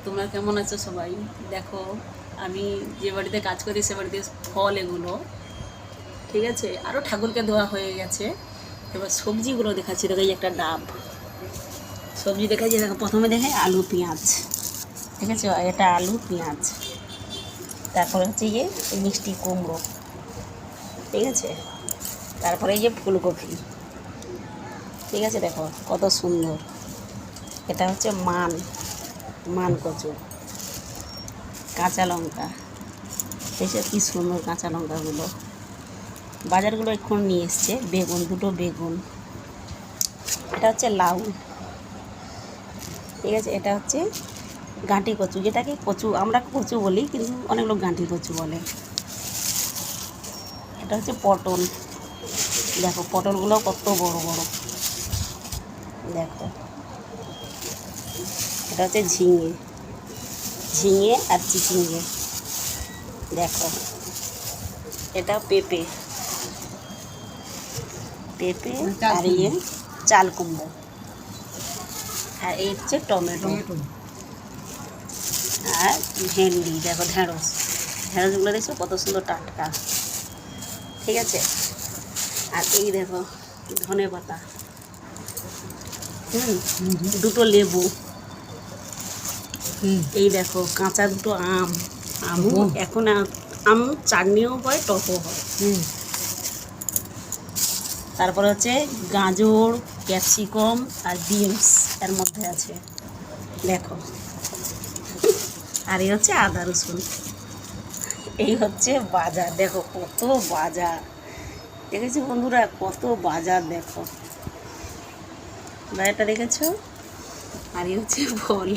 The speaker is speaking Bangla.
তোমরা কেমন আছো সবাই? দেখো, আমি যে বাড়িতে কাজ করি সে বাড়িতে ফল এগুলো, ঠিক আছে, আরও ঠাকুরকে দেওয়া হয়ে গেছে। এবার সবজিগুলো দেখাচ্ছি। দেখো, এই একটা ডাব সবজি দেখাচ্ছি। দেখো, প্রথমে দেখে আলু পেঁয়াজ, ঠিক আছে, এটা আলু পেঁয়াজ। তারপরে হচ্ছে এই যে মিষ্টি কুমড়ো, ঠিক আছে। তারপরে এই যে ফুলকপি, ঠিক আছে। দেখো কত সুন্দর, এটা হচ্ছে মান কচু, কাঁচা লঙ্কা, এসব কি সুন্দর কাঁচা লঙ্কাগুলো। বাজারগুলো এখন নিয়ে এসছে। বেগুন, দুটো বেগুন, এটা হচ্ছে লাউ, ঠিক আছে। এটা হচ্ছে গাঁটি কচু, যেটাকে কচু আমরা কচু বলি, কিন্তু অনেক লোক গাঁটি কচু বলে। এটা হচ্ছে পটল, দেখো পটলগুলো কত বড় বড়, দেখো। এটা হচ্ছে ঝিঙে আর চিচিঙ্গে, দেখো। এটা পেঁপে আর ইয়ে চাল কুমড়ো, আর এই হচ্ছে টমেটো আর ভেন্ডি। দেখো ঢেঁড়সগুলো দেখছো কত সুন্দর টাটকা, ঠিক আছে। আর এই দেখো ধনে পাতা, দুটো লেবু, এই দেখো কাঁচা দুটো আমও এখন আম চাটনিও হয়, টকও হয়। তারপরে হচ্ছে গাজর, ক্যাপসিকাম আর বিনস এর মধ্যে আছে, দেখো। আর এই হচ্ছে আদা রসুন। এই হচ্ছে বাজার, দেখো কত বাজার, দেখেছি বন্ধুরা, কত বাজার। দেখো বাজারটা দেখেছো। আর এই হচ্ছে ফল।